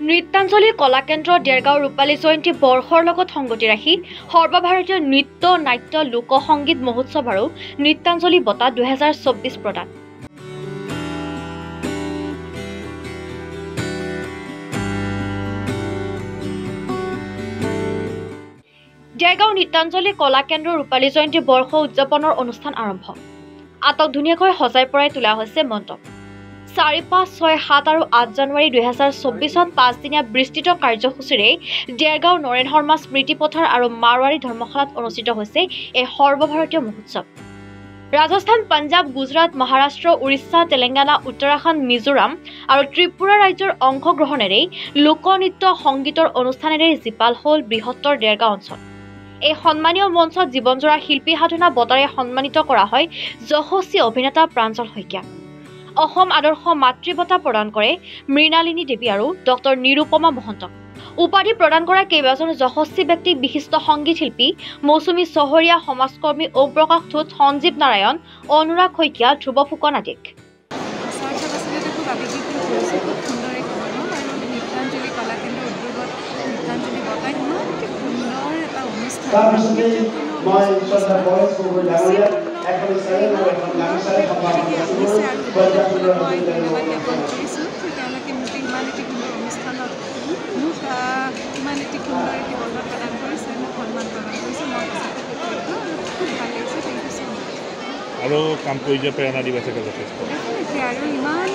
নৃত্যাঞ্জলি কলাকেন্দ্ৰ দেৰগাঁও ৰূপালী জয়ন্তী বৰ্ষৰ লগত সংগতি ৰাখি সৰ্বভাৰতীয় নৃত্য নাট্য লোকসংগীত মহোৎসৱ আৰু নৃত্যাঞ্জলি বঁটা 2024 প্ৰদান। দেৰগাঁও নৃত্যাঞ্জলি কলাকেন্দ্ৰ ৰূপালী জয়ন্তী বৰ্ষ উদযাপনৰ অনুষ্ঠান আৰম্ভ। আটক ধুনীয়াকৈ সজাই পৰাই তোলা হৈছে মণ্ডপ। 4, 5, 6, 7 আৰু 8 জানুৱাৰী 2024 পাঁচদিনীয়া বিস্তৃত কাৰ্যসূচীৰে দেৰগাঁও নৰেন শৰ্মা স্মৃতি পথাৰ আৰু মাৰৱাৰী ধৰ্মশালাত অনুষ্ঠিত হৈছে এই সৰ্বভাৰতীয় মহোৎসৱ। ৰাজস্থান, পাঞ্জাব, গুজৰাট, মহাৰাষ্ট্ৰ, উৰিষ্যা, তেলেংগানা, উত্তৰাখণ্ড, মিজোৰাম আৰু ত্ৰিপুৰা ৰাজ্যৰ অংশগ্ৰহণেৰে লোকনৃত্য সংগীতৰ অনুষ্ঠানেৰে জীপাল হ'ল বৃহত্তৰ দেৰগাঁও অঞ্চল। এই সন্মানীয় মঞ্চত জীৱনজোৰা শিল্পী সাধনা বঁটাৰে সন্মানিত কৰা হয় যশস্বী অভিনেতা প্ৰাঞ্জল শইকীয়া। অসম আদৰ্শ মাতৃ বঁটা প্ৰদান কৰে মৃণালিনী দেৱী আৰু ডক্টৰ নিৰুপমা মহন্তক। উপাধি প্ৰদান কৰা কেইবাজন যশস্বী ব্যক্তিক বিশিষ্ট সংগীত শিল্পী মৌচুমী চহৰীয়া, সমাজকৰ্মী ওম প্ৰকাশ থোট, সঞ্জীৱ নাৰায়ণ, অনুৰাগ শইকীয়া, ধ্ৰুৱ ফুকন আদিক। আৰু কাম কৰি যে প্ৰেৰণা দিব আছে যথেষ্ট আৰু ইমান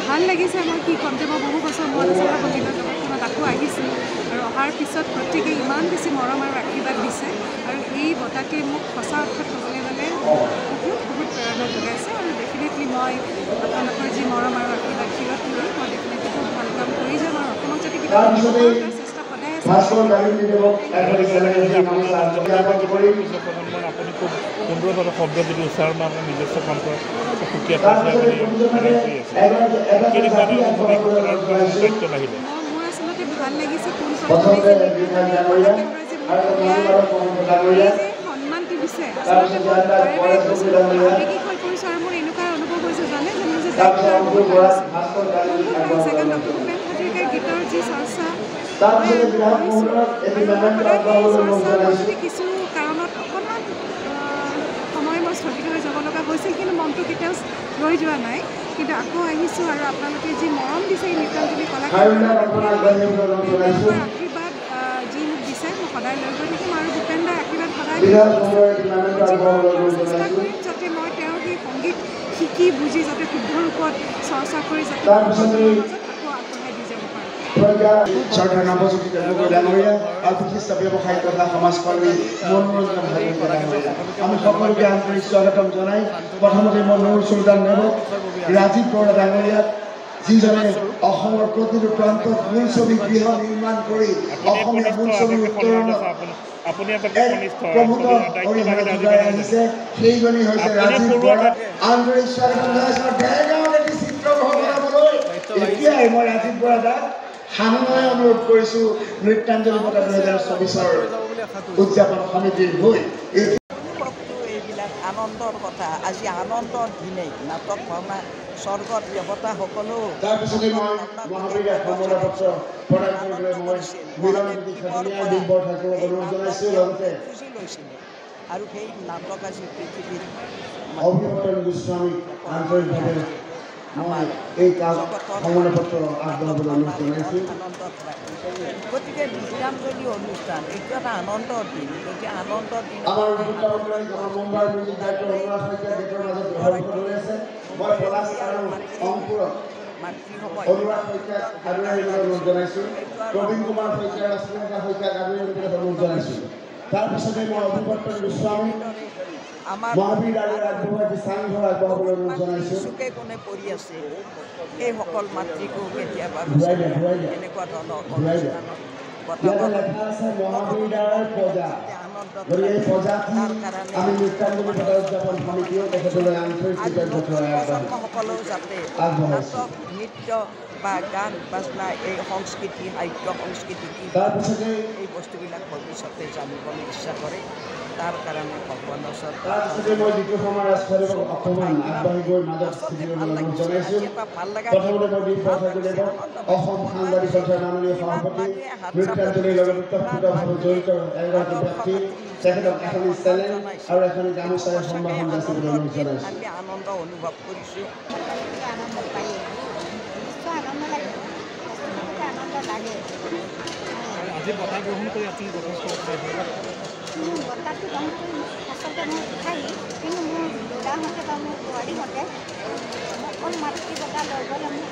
ভাল লাগিছে। মই কি ক'ম যে মই বহু বছৰ মূৰত আচলতে সংগীত জগতখনত আকৌ আহিছোঁ আৰু অহাৰ পিছত প্ৰত্যেকে ইমান বেছি মৰম আৰু আশীৰ্বাদ দিছে আৰু এই বঁটাটোৱে মোক সঁচা অৰ্থত ক'বলৈ গ'লে বহুত প্ৰেৰণা যোগাইছে আৰু ডেফিনেটলি মই আপোনালোকৰ যি মৰম আৰু আশীৰ্বাদ শিৰত লৈ মই ডেফিনেটলি খুব ভাল কাম কৰি যাম আৰু অসমত যদি কিবা চেষ্টা সদায় আছে। আপুনি খুব সুন্দৰভাৱে শব্দ যদি উচ্চাৰণ আপোনাৰ নিজস্ব কাম কৰে সুকীয়া নাহিলে মোৰ আচলতে ভাল লাগিছে সন্মানটো দিছে। আচলতে মই আৱেগিক হৈ পৰিছোঁ আৰু মোৰ এনেকুৱা অনুভৱ হৈছে জানে যে মোৰ যে কাৰণ ডক্টৰ ভূপেন হাজৰিকাৰ গীতৰ যি চৰ্চা কিছু কাৰণত অকণমান সময় মই স্থগিত হৈ যাব লগা হৈছিল, কিন্তু মনটো কেতিয়াও ৰৈ যোৱা নাই। কিন্তু আকৌ আহিছোঁ আৰু আপোনালোকে যি মৰম দিছে এই নৃত্যাঞ্জলি কলাকেন্দ্ৰৰ আশীৰ্বাদ যি মোক দিছে মই সদায় লৈ গৈ থাকিম আৰু ভূপেন দাৰ আশীৰ্বাদ সদায় চেষ্টা কৰিম যাতে মই তেওঁৰ সেই সংগীত শিকি বুজি যাতে শুদ্ধ ৰূপত চৰ্চা কৰি যাতে আকৌ আগবঢ়াই দি যাব পাৰোঁ। শ্ৰদ্ধা নৱজ্যোতি ডাঙৰীয়া আৰু বিশিষ্ট ব্যৱসায়ী তথা সমাজকৰ্মী মনোৰঞ্জন ডাঙৰীয়া, আমি সকলোকে আন্তৰিক স্বাগতম জনাই প্ৰথমতে মই নুৰ চুলতান নেবক ৰাজীৱ বৰা ডাঙৰীয়াক, যিজনে অসমৰ প্ৰতিটো প্ৰান্তত বোলছবি গৃহ নিৰ্মাণ কৰি অসমীয়া বোলছবিৰ উত্তৰণত প্ৰভূত অৰিহণা যোগাই আহিছে। সেইজনেই হৈছে ৰাজীৱ বৰা। আন্তৰিক স্বাগতম জনাইছোঁ দেৰগাঁৱত এটি চিত্ৰগ্ৰহ বনাবলৈ। এতিয়াই মই ৰাজীৱ বৰা দাক সানুনয় অনুৰোধ কৰিছোঁ নৃত্যাঞ্জলি বঁটা 2024 উদযাপন সমিতিৰ হৈ। এইবিলাক আনন্দৰ কথা। আজি আনন্দৰ দিনেই নাটক ভাওনা স্বৰ্গত দেৱতা সকলো তাৰপিছতে মই মহাবীৰ সম্মাননা পত্ৰ প্ৰদান কৰিবলৈ মই অনুৰোধ জনাইছোঁ। লগতে আৰু সেই নাটক আজি পৃথিৱীত অভিনন্দন গোস্বামীক আন্তৰিকভাৱে মই এই সম্মাননা পত্ৰ আগবঢ়াবলৈ অনুৰোধ জনাইছোঁ। গতিকে নৃত্যাঞ্জলি অনুষ্ঠান এইটো এটা আনন্দৰ দিন। গতিকে আনন্দৰ দিন আমাৰ মুম্বাইৰ মিউজিক ডাইৰেক্টৰ অনুৰাগ শইকীয়া গীতৰ মাজত হৈ আছে। মই পলাশ আৰু অংকুৰক অনুৰাগ শইকীয়াক আদৰি আহিবলৈ অনুৰোধ জনাইছোঁ। প্ৰবীণ কুমাৰ শইকীয়া, ৰশ্মিকা শইকীয়াক আদৰি আহিবলৈ অনুৰোধ জনাইছোঁ। তাৰপিছতে মই অভিৱৰ্তন গোস্বামী মহাবীৰ আৰু ৰাজভূতি চাংঘৰ আগবঢ়াবলৈ অনুৰোধ জনাইছোঁ। চুকে কোণে পৰি আছে সেইসকল মাতৃকো কেতিয়াবা এনেকুৱা ধৰণৰ অনুষ্ঠানত প্ৰজন্মসকলেও যাতে নাটক নৃত্য বা গান বাজনা এই সংস্কৃতি সাহিত্য সংস্কৃতি কি তাৰপিছতে এই বস্তুবিলাক ভৱিষ্যতে জানিবলৈ ইচ্ছা কৰে তাৰ কাৰণে ভগৱানৰ ওচৰত তাৰপিছতে মই ডিপু শৰ্মা ৰাজখোৱাক অকণমান আগবাঢ়ি গৈ মাজত আচলতে স্থিতি ভাল অনুৰোধ লাগিছে জনাইছোঁ আজি এটা ভাল লগা প্ৰথমতে মই ডিপ ভাল প্ৰচাৰ লাগিছে, কৰিব আনন্দ অসম সাংবাদিক সন্থাৰ মাননীয় সভাপতি নৃত্যাঞ্জলিৰ লগত তৎপৰভাৱে জড়িত এগৰাকী ব্যক্তি তেখেতক এখন চেলেঞ্জ আৰু এখন গামোচাৰে সম্ভাষণ যাচিবলৈ অনুৰোধ জনাইছোঁ আমি আনন্দ অনুভৱ কৰিছোঁ আনন্দ পাই নিশ্চয় আনন্দ লাগে আনন্দ লাগে আজি বঁটা গ্ৰহণ কৰি আপুনি যথেষ্ট বঁটাটো গ্ৰহণ কৰি আচলতে মোৰ উঠাই কিন্তু মোৰ দেউতাহঁতে বা মোৰ বোৱাৰীহঁতে অকল মাতৃ বঁটা ল'বলৈ মোক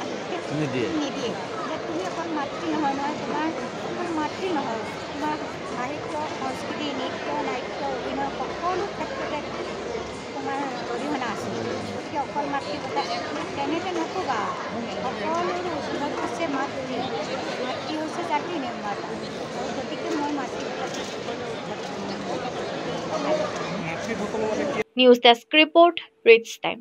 নিদিয়ে যে তুমি অকল মাতৃ নহয় তোমাৰ অকল মাতৃ নহয় তোমাৰ সাহিত্য সংস্কৃতি নৃত্য নাট্য অভিনয় সকলো ক্ষেত্ৰতে তোমাৰ অৰিহণা আছে গতিকে অকল মাতৃ বঁটা তেনেকৈ নক'বা সকলোৰে ওচৰত আছে মাতৃ হৈছে জাতিৰ নিৰ্মাতা আৰু গতিকে মই মাতৃ মাতৃসকলৰ বাবে নিউজ ডেস্ক ৰিপৰ্ট ৰিটছ টাইম।